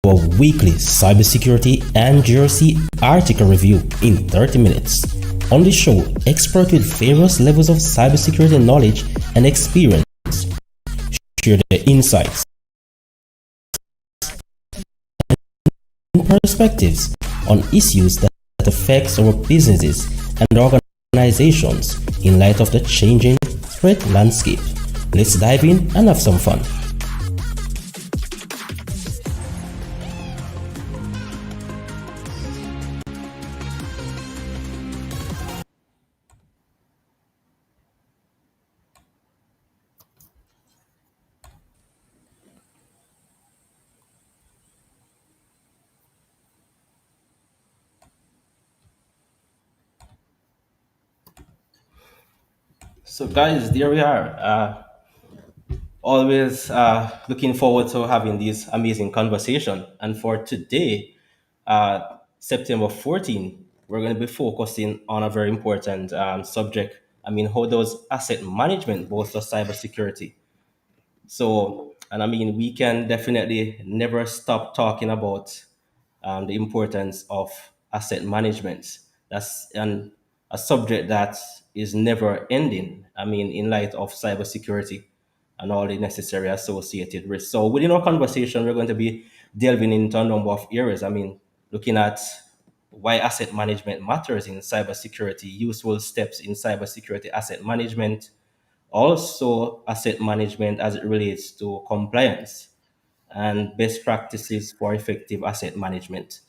our weekly cybersecurity and GRC article review in 30 minutes. On the show, experts with various levels of cybersecurity knowledge and experience share their insights and perspectives on issues that affect our businesses and organizations in light of the changing threat landscape. Let's dive in and have some fun. So, guys, there we are. Always looking forward to having this amazing conversation. And for today, September 14, we're going to be focusing on a very important subject. I mean, how does asset management bolster cybersecurity? So, and I mean, we can definitely never stop talking about the importance of asset management. That's a subject that is never ending. I mean, in light of cybersecurity and all the necessary associated risks. So, within our conversation, we're going to be delving into a number of areas. I mean, looking at why asset management matters in cybersecurity, useful steps in cybersecurity asset management, also asset management as it relates to compliance and best practices for effective asset management.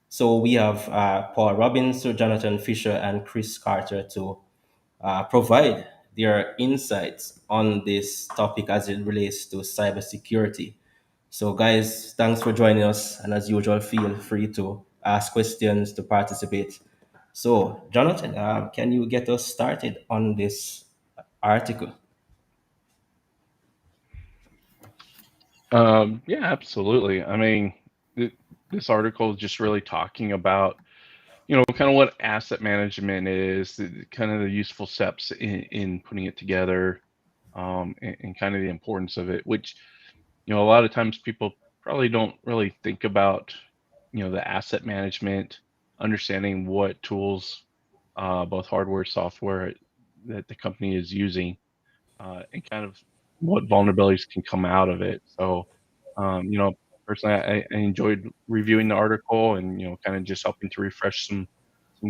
So we have Paul Robbins, Sir Jonathan Fisher, and Chris Carter to provide their insights on this topic as it relates to cybersecurity. So, guys, thanks for joining us. And as usual, feel free to ask questions to participate. So, Jonathan, can you get us started on this article? Yeah, absolutely. I mean, this article is just really talking about, kind of what asset management is, kind of the useful steps in putting it together, and kind of the importance of it, which, a lot of times people probably don't really think about, the asset management, understanding what tools, both hardware, software that the company is using, and kind of what vulnerabilities can come out of it. So, personally, I enjoyed reviewing the article and kind of just helping to refresh some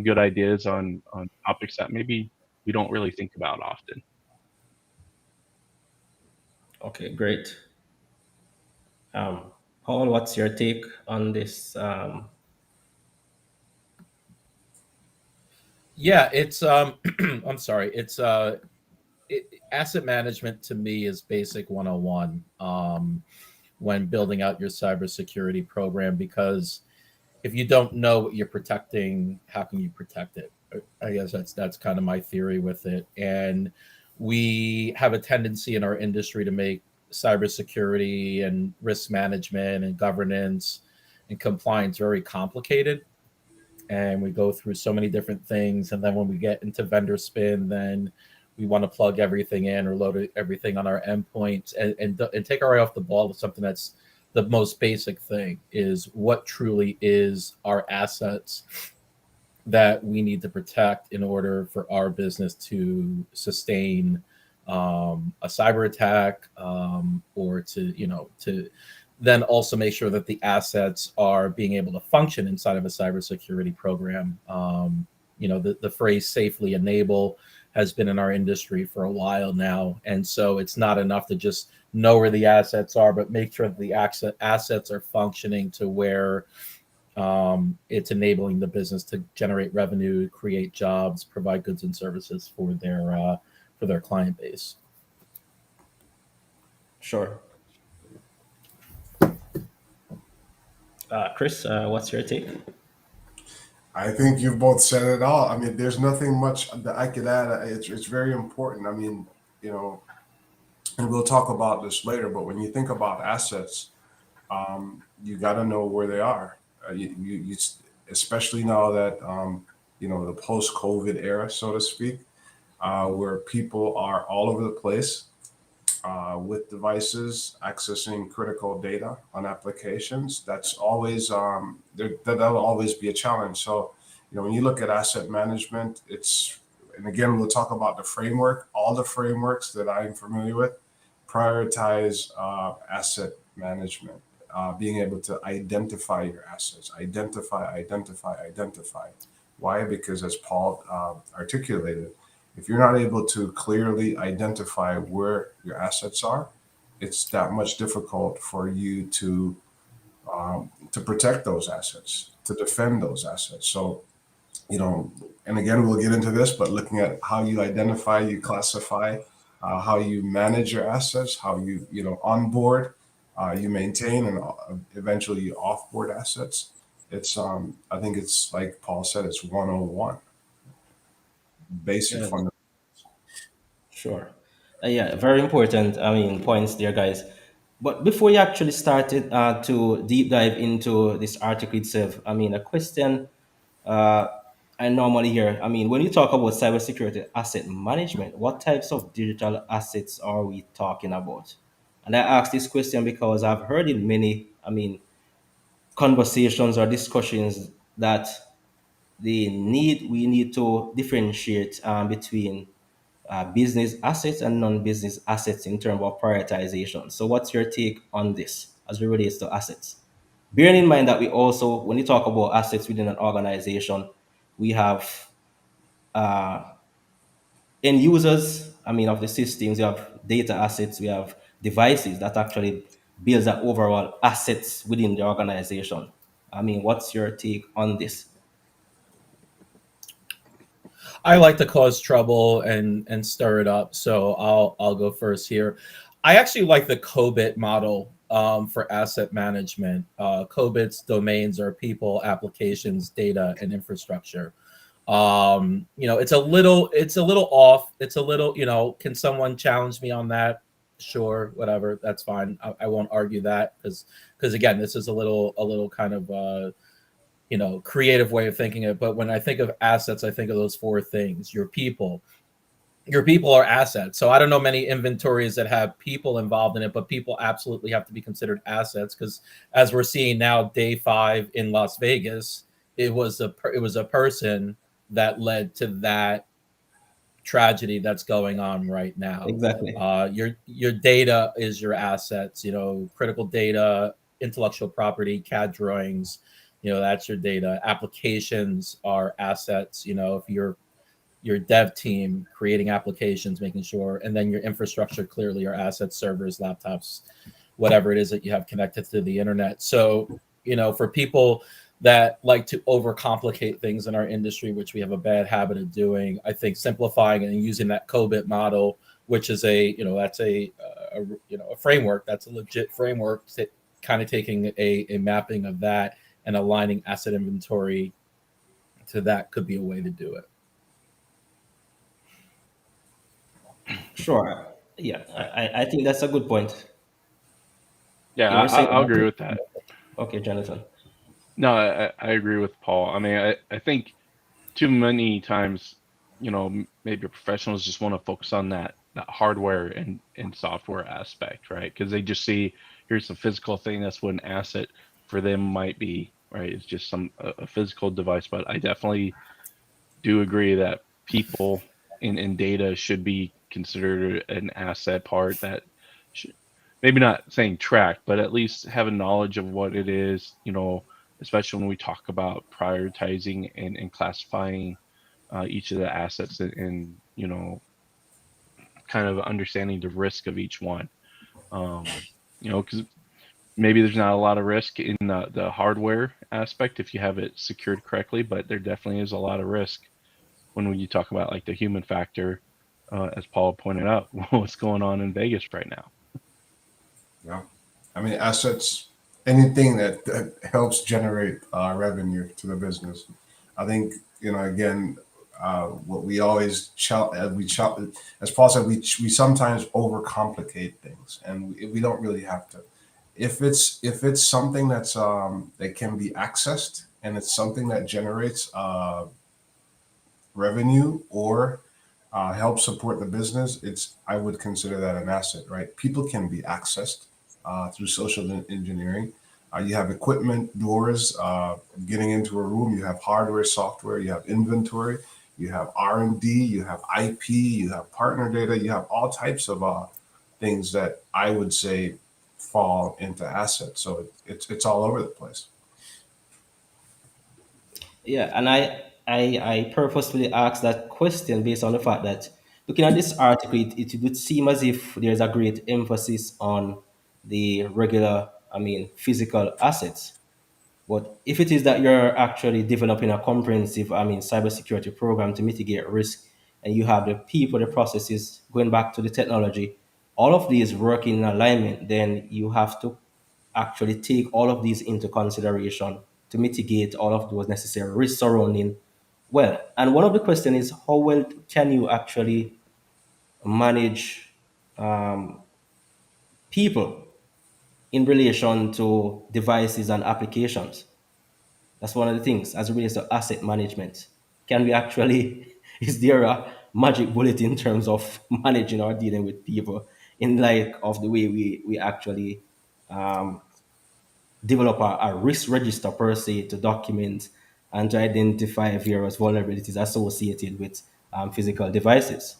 good ideas on topics that maybe we don't really think about often. Okay, great. Paul, what's your take on this? Yeah, it's I'm sorry. Asset management to me is basic 101 when building out your cybersecurity program, because if you don't know what you're protecting, how can you protect it? I guess that's kind of my theory with it. And we have a tendency in our industry to make cybersecurity and risk management and governance and compliance very complicated, and we go through so many different things, and then when we get into vendor spin, then we want to plug everything in or load everything on our endpoints, and take our eye off the ball with something that's the most basic thing: is what truly is our assets that we need to protect in order for our business to sustain a cyber attack, or to then also make sure that the assets are being able to function inside of a cybersecurity program. The phrase "safely enable" has been in our industry for a while now, and so it's not enough to just know where the assets are, but make sure that the assets are functioning to where it's enabling the business to generate revenue, create jobs, provide goods and services for their client base. Sure. Chris, what's your take? I think you've both said it all. I mean, there's nothing much that I could add. It's very important. I mean, you know, and we'll talk about this later. But when you think about assets, you got to know where they are. Especially now that the post-COVID era, so to speak, where people are all over the place. with devices accessing critical data on applications. That's always that'll always be a challenge. So, when you look at asset management, and again, we'll talk about the framework. All the frameworks that I'm familiar with prioritize asset management, being able to identify your assets, identify. Why? Because as Paul articulated, if you're not able to clearly identify where your assets are, it's that much difficult for you to protect those assets, to defend those assets. So, and again, we'll get into this, but looking at how you identify, you classify, how you manage your assets, how you onboard, you maintain, and eventually you offboard assets. I think it's like Paul said, it's 101, basic Yeah, fundamentals. sure. Yeah, very important. I mean, points there, guys. But before you actually started to deep dive into this article itself, I mean, a question uh, I normally hear. I mean, when you talk about cybersecurity asset management, what types of digital assets are we talking about? And I ask this question because I've heard in many, I mean, conversations or discussions that we need to differentiate between business assets and non-business assets in terms of prioritization. So, what's your take on this as it relates to assets? Bearing in mind that we also, when you talk about assets within an organization, we have end users, I mean, of the systems, we have data assets, we have devices that actually builds the overall assets within the organization. I mean, what's your take on this? I like to cause trouble and stir it up, so I'll go first here. I actually like the COBIT model for asset management. COBIT's domains are people, applications, data, and infrastructure. It's a little off. It's a little, can someone challenge me on that? Sure, whatever, that's fine. I won't argue that because again, this is a little kind of creative way of thinking it. But when I think of assets, I think of those four things. Your people are assets. So I don't know many inventories that have people involved in it, but people absolutely have to be considered assets because as we're seeing now, day 5 in Las Vegas, it was a person that led to that tragedy that's going on right now. Exactly. Your data is your assets. Critical data, intellectual property, CAD drawings. That's your data. Applications are assets. If your dev team creating applications, making sure, and then your infrastructure clearly your assets, servers, laptops, whatever it is that you have connected to the internet. So, for people that like to overcomplicate things in our industry, which we have a bad habit of doing, I think simplifying and using that COBIT model, which is that's a framework, that's a legit framework, kind of taking a mapping of that and aligning asset inventory to that could be a way to do it. Sure. Yeah, I think that's a good point. Yeah, You were saying, I'll agree with that. okay, Jonathan. No, I agree with Paul. I mean, I think too many times, maybe professionals just want to focus on that hardware and software aspect, right? Because they just see here's a physical thing. That's what an asset for them might be, right? It's just a physical device. But I definitely do agree that people in data should be considered an asset part that should, maybe not saying track, but at least have a knowledge of what it is, especially when we talk about prioritizing and classifying each of the assets and kind of understanding the risk of each one. Because maybe there's not a lot of risk in the hardware aspect if you have it secured correctly, but there definitely is a lot of risk when you talk about like the human factor, as Paul pointed out, what's going on in Vegas right now. Yeah. I mean, assets, anything that helps generate revenue to the business. I think, again, what we always as Paul said, we sometimes overcomplicate things, and we don't really have to. If it's something that can be accessed and it's something that generates revenue or help support the business, it's I would consider that an asset, right? People can be accessed through social engineering. You have equipment, doors, getting into a room. You have hardware, software. You have inventory. You have R&D. You have IP. You have partner data. You have all types of things that I would say fall into assets. So it's all over the place. Yeah, and I purposefully asked that question based on the fact that looking at this article, it would seem as if there's a great emphasis on the regular, I mean, physical assets. But if it is that you're actually developing a comprehensive, I mean, cybersecurity program to mitigate risk, and you have the people, the processes, going back to the technology, all of these work in alignment, then you have to actually take all of these into consideration to mitigate all of those necessary risks surrounding well. And one of the questions is how well can you actually manage people in relation to devices and applications? That's one of the things as it relates to asset management. Can we actually, is there a magic bullet in terms of managing or dealing with people in light of the way we actually um, develop a risk register per se to document and to identify various vulnerabilities associated with physical devices?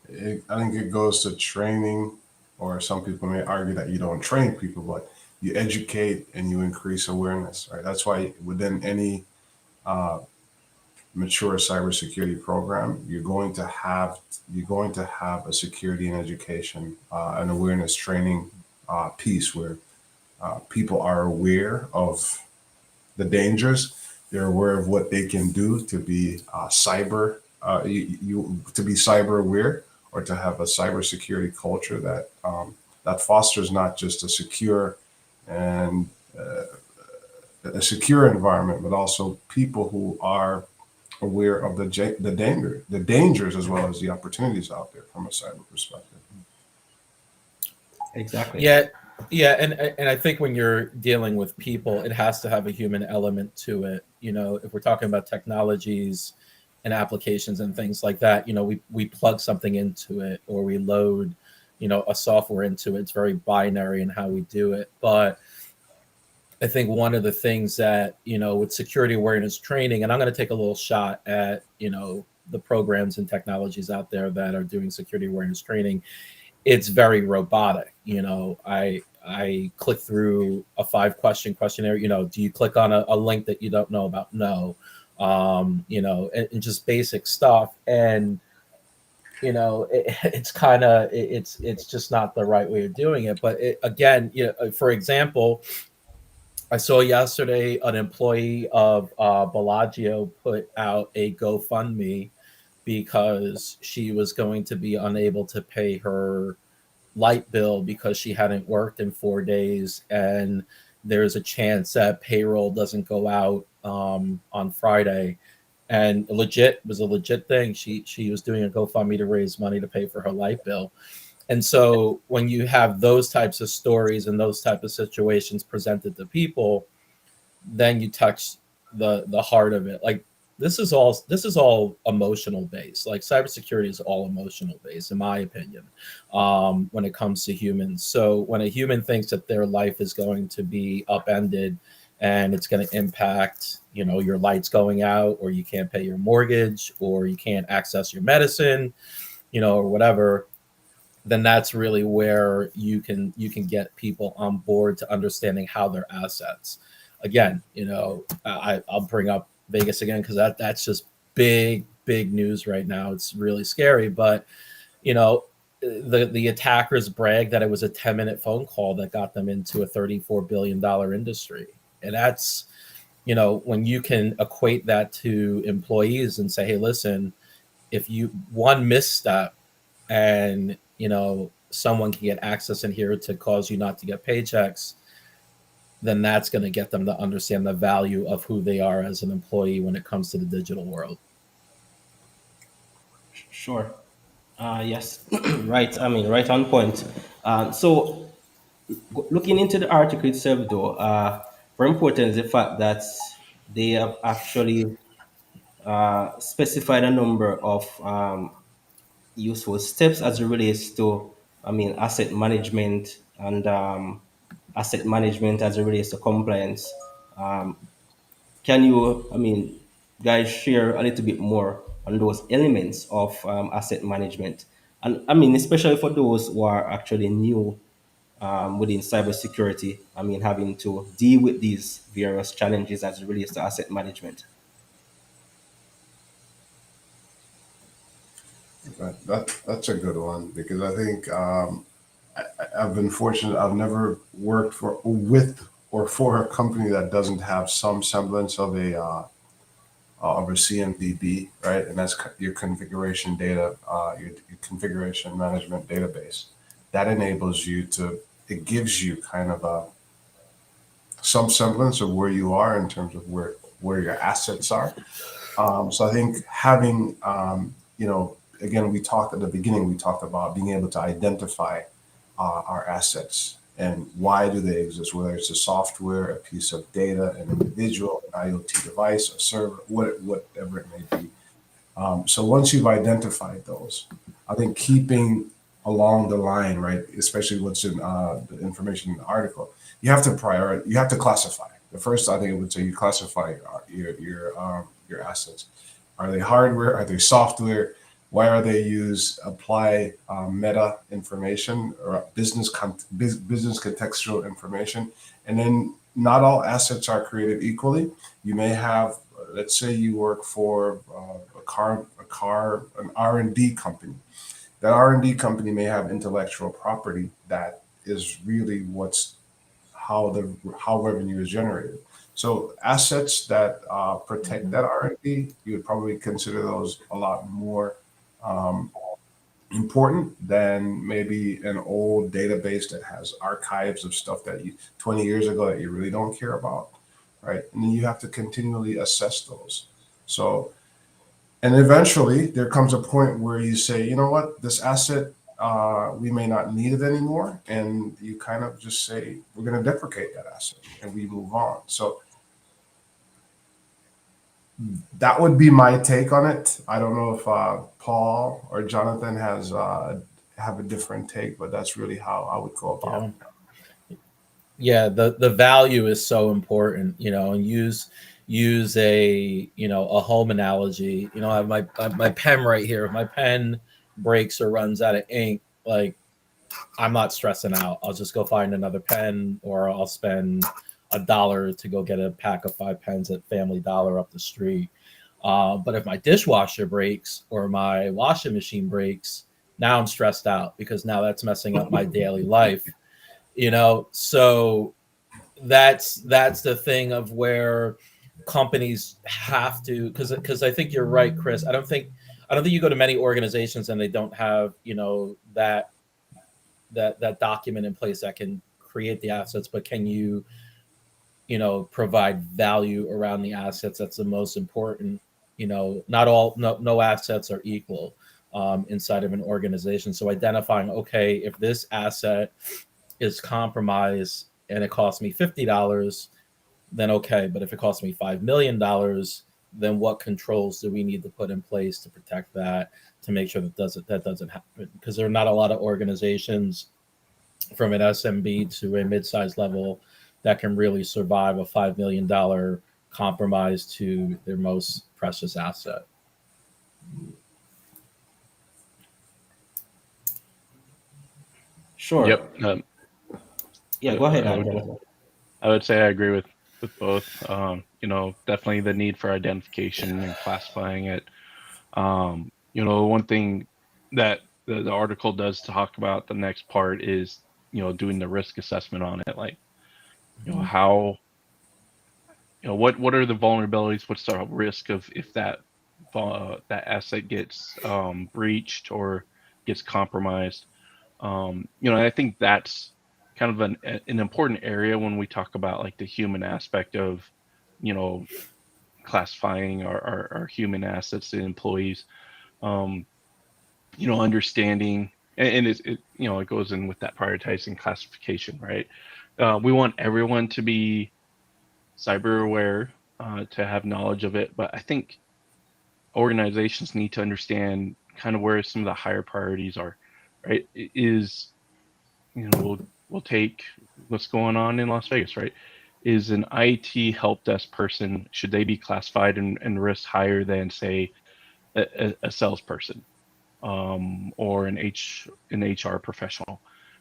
I think it goes to training, or some people may argue that you don't train people, but you educate and you increase awareness, right? That's why within any mature cybersecurity program, you're going to have a security and education and awareness training piece where people are aware of the dangers. They're aware of what they can do to be to be cyber aware, or to have a cybersecurity culture that that fosters not just a secure and a secure environment, but also people who are aware of the dangers as well as the opportunities out there from a cyber perspective. Exactly. Yeah, yeah, and I think when you're dealing with people, it has to have a human element to it. You know, if we're talking about technologies and applications and things like that, you know, we plug something into it or we load, you know, a software into it. It's very binary in how we do it. But I think one of the things that, you know, with security awareness training, and I'm going to take a little shot at, you know, the programs and technologies out there that are doing security awareness training, it's very robotic. You know, I click through a 5 question questionnaire. You know, do you click on a link that you don't know about? No. You know, and just basic stuff. And you know, it's kind of it's just not the right way of doing it. But again, you know, for example, I saw yesterday an employee of Bellagio put out a GoFundMe because she was going to be unable to pay her light bill because she hadn't worked in 4 days, and there's a chance that payroll doesn't go out on Friday. And legit was a legit thing. She was doing a GoFundMe to raise money to pay for her light bill. And so when you have those types of stories and those type of situations presented to people, then you touch the heart of it. Like this is all emotional based. Like cybersecurity is all emotional based, in my opinion, when it comes to humans. So when a human thinks that their life is going to be upended and it's going to impact, you know, your lights going out, or you can't pay your mortgage, or you can't access your medicine, you know, or whatever, then that's really where you can get people on board to understanding how their assets. Again, you know, I'll bring up Vegas again because that's just big news right now. It's really scary, but you know, the attackers brag that it was a 10-minute phone call that got them into a $34 billion industry, and that's, you know, when you can equate that to employees and say, hey, listen, if you one misstep and you know someone can get access in here to cause you not to get paychecks, then that's going to get them to understand the value of who they are as an employee when it comes to the digital world. Sure. Yes, right. I mean, right on point. So, looking into the article itself, though, very important is the fact that they have actually specified a number of useful steps as it relates to, asset management and asset management as it relates to compliance. Can you, guys, share a little bit more on those elements of asset management? And especially for those who are actually new within cybersecurity, having to deal with these various challenges as it relates to asset management. That's a good one because I think I've been fortunate. I've never worked for with or for a company that doesn't have some semblance of a CMDB, right? And that's your configuration data, your configuration management database. That enables you to. It gives you kind of a some semblance of where you are in terms of where your assets are. So I think having, again, we talked at the beginning, we talked about being able to identify our assets and why do they exist, whether it's a software, a piece of data, an individual, an IoT device, a server, whatever it may be. So once you've identified those, I think keeping along the line, right, especially what's in the information in the article, you have to prioritize, you have to classify. The first, I think, it would say you classify your assets. Are they hardware? Are they software? Why are they used? Apply meta information or business contextual information, and then not all assets are created equally. You may have, let's say, you work for an R&D company. That R&D company may have intellectual property that is really what's how revenue is generated. So assets that protect that R&D, you would probably consider those a lot more um, important than maybe an old database that has archives of stuff that you 20 years ago that you really don't care about, right? And then you have to continually assess those. So, and eventually there comes a point where you say, you know what, this asset, we may not need it anymore. And you kind of just say, we're going to deprecate that asset and we move on. So that would be my take on it. I don't know if Paul or Jonathan has have a different take, but that's really how I would go about Yeah. it. Yeah, the value is so important, and use a a home analogy. I have my pen right here. If my pen breaks or runs out of ink, like, I'm not stressing out. I'll just go find another pen, or I'll spend $1 to go get a pack of 5 pens at Family Dollar up the street. But if my dishwasher breaks or my washing machine breaks, now I'm stressed out because now that's messing up my daily life. So that's the thing of where companies have to, because I think you're right, Chris. I don't think you go to many organizations and they don't have that document in place that can create the assets, but can you provide value around the assets? That's the most important. Not all, no assets are equal inside of an organization. So identifying, okay, if this asset is compromised and it costs me $50, then okay. But if it costs me $5 million, then what controls do we need to put in place to protect that, to make sure that doesn't happen? Because there are not a lot of organizations from an SMB to a mid-sized level that can really survive a $5 million compromise to their most precious asset. Yep. Sure. Yeah, go ahead, I would Jonathan. I would say I agree with both. Definitely the need for identification and classifying it. One thing that the article does talk about, the next part is doing the risk assessment on it, like how what are the vulnerabilities, what's the risk of if that asset gets breached or gets compromised. I think that's kind of an important area when we talk about like the human aspect of you know classifying our human assets, the employees. um, Understanding, and it goes in with that prioritizing classification, right? We want everyone to be cyber aware, to have knowledge of it, but I think organizations need to understand kind of where some of the higher priorities are, right? Is, we'll take what's going on in Las Vegas, right? Is an IT help desk person, should they be classified and risk higher than, say, a salesperson, or an HR professional?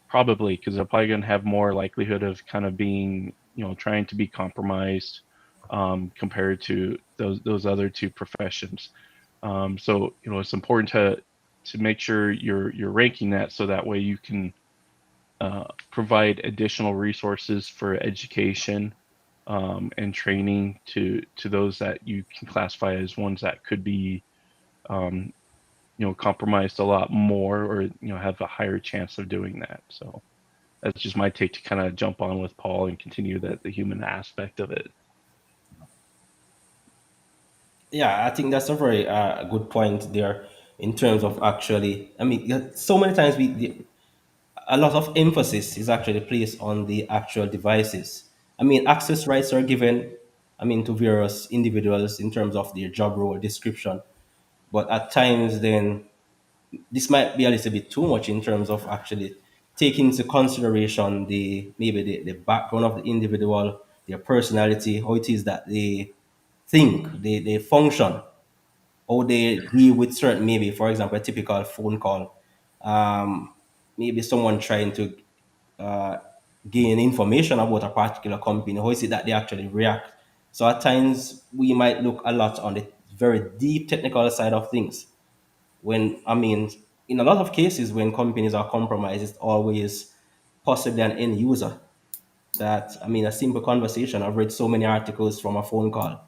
Probably, because they're probably going to have more likelihood of kind of being, trying to be compromised, compared to those other two professions. So it's important to make sure you're ranking that, so that way you can provide additional resources for education, and training to those that you can classify as ones that could be, um, compromised a lot more, or have a higher chance of doing that. So that's just my take to kind of jump on with Paul and continue the human aspect of it. Yeah, I think that's a very good point there in terms of actually. I mean, so many times a lot of emphasis is actually placed on the actual devices. I mean, access rights are given, I mean, to various individuals in terms of their job role description, but at times then this might be a little bit too much in terms of actually taking into consideration the maybe the background of the individual, their personality, how it is that they think, they function, how they deal with certain, maybe for example a typical phone call, maybe someone trying to uh, gain information about a particular company, how is it that they actually react. So at times we might look a lot on the very deep technical side of things, when I mean, in a lot of cases when companies are compromised, it's always possibly an end user. That, I mean, a simple conversation, I've read so many articles from a phone call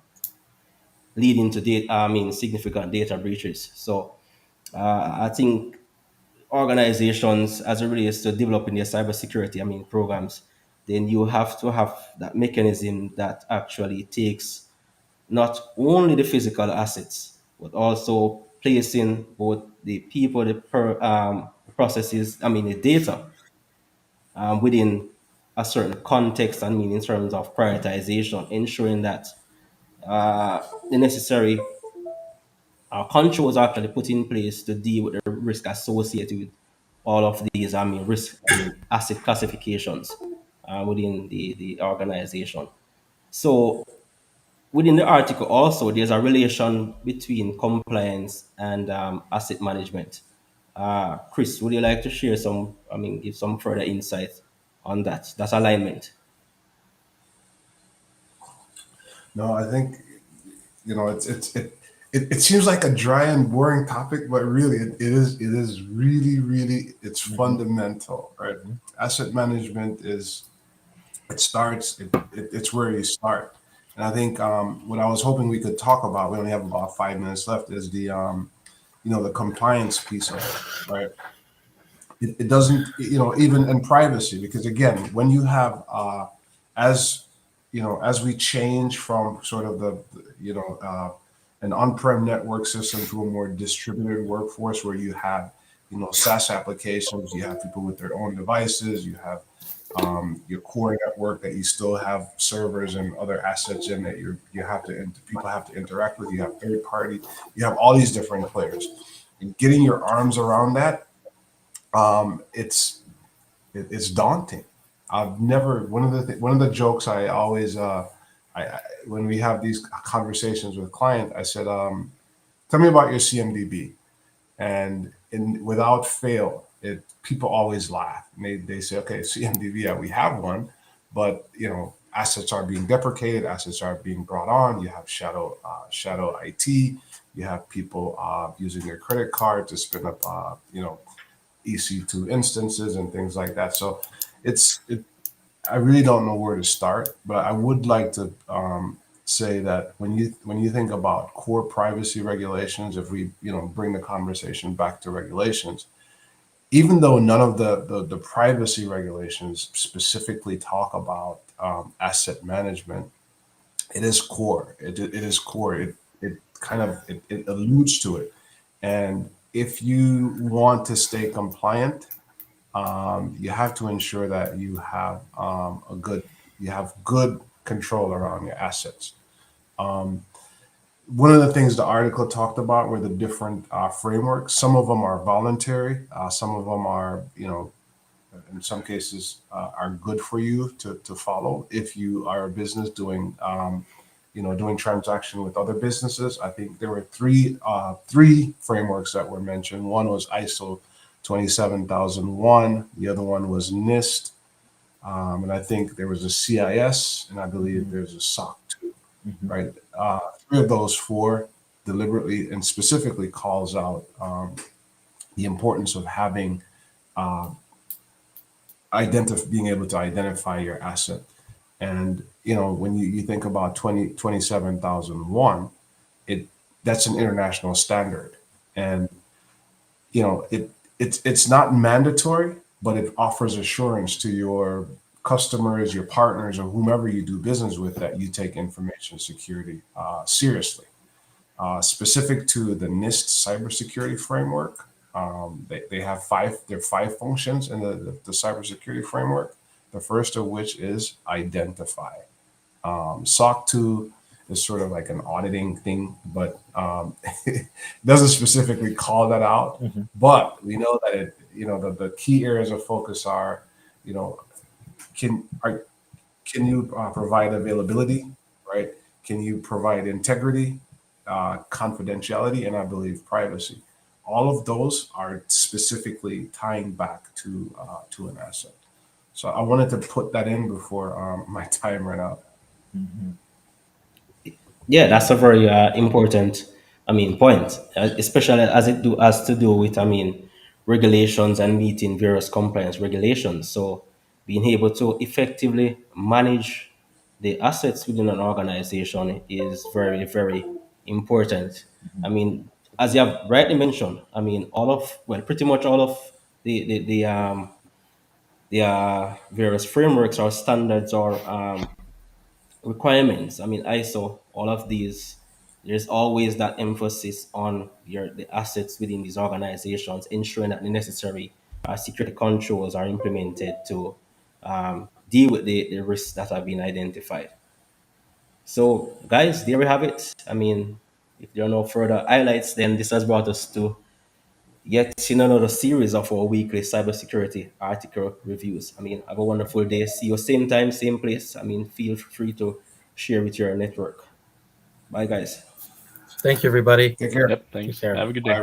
leading to data, I mean, significant data breaches. So I think organizations, as it relates to developing their cybersecurity, I mean, programs, then you have to have that mechanism that actually takes not only the physical assets, but also placing both the people, the processes, I mean, the data within a certain context, I mean, in terms of prioritization, ensuring that the necessary controls are actually put in place to deal with the risk associated with all of these, I mean, risk, I mean, asset classifications within the organization. So within the article also, there's a relation between compliance and asset management. Chris, would you like to share some, I mean, give some further insight on that alignment? No, I think it seems like a dry and boring topic, but really it is really it's Mhm, fundamental, right? mhm. Asset management is it's where you start, and I think what I was hoping we could talk about. We only have about 5 minutes left. Is the the compliance piece of it, right? It doesn't, even in privacy, because again, when you have as as we change from sort of an on-prem network system to a more distributed workforce where you have SaaS applications, you have people with their own devices, you have your core network that you still have servers and other assets in that people have to interact with, you have third party, you have all these different players, and getting your arms around that, um, it's it's daunting. I've never one of the jokes I always I when we have these conversations with clients, I said, "Tell me about your CMDB," and without fail, people always laugh. And they say, "Okay, CMDB, yeah, we have one, but assets are being deprecated, assets are being brought on. You have shadow IT, you have people using their credit card to spin up EC2 instances and things like that." So I really don't know where to start, but I would like to say that when you think about core privacy regulations, if we bring the conversation back to regulations, even though none of the privacy regulations specifically talk about asset management, it is core. It is core. It kind of it alludes to it, and if you want to stay compliant, you have to ensure that you have good control around your assets. one of the things the article talked about were the different frameworks. Some of them are voluntary. Some of them are, in some cases, are good for you to follow if you are a business doing, doing transaction with other businesses. I think there were three frameworks that were mentioned. One was ISO 27001. The other one was NIST, and I think there was a CIS, and I believe Mhm. there's a SOC 2, Mhm. right? Three of those four deliberately and specifically calls out the importance of having uh, being able to identify your asset. And when you think about 27,001, it that's an international standard, and it's not mandatory, but it offers assurance to your customers, your partners, or whomever you do business with that you take information security seriously. Specific to the NIST cybersecurity framework, they have there are five functions in the cybersecurity framework. The first of which is identify. SOC 2 is sort of like an auditing thing, but it doesn't specifically call that out. Mhm. But we know that the key areas of focus are, you know, can are can you provide availability, right? Can you provide integrity, confidentiality, and I believe privacy? All of those are specifically tying back to an asset. So I wanted to put that in before my time ran out. Mhm. Yeah, that's a very important, point, especially as it do has to do with, regulations and meeting various compliance regulations. So being able to effectively manage the assets within an organization is very, very important. I mean, as you have rightly mentioned, pretty much all of the various frameworks or standards or requirements. ISO, all of these, there's always that emphasis on the assets within these organizations, ensuring that the necessary security controls are implemented to deal with the risks that have been identified. So, guys, there we have it. If there are no further highlights, then this has brought us to yet in another series of our weekly cybersecurity article reviews. Have a wonderful day. See you same time, same place. Feel free to share with your network. Bye, guys. Thank you, everybody. Take care. Yep. Take Thanks. care. Have a good day.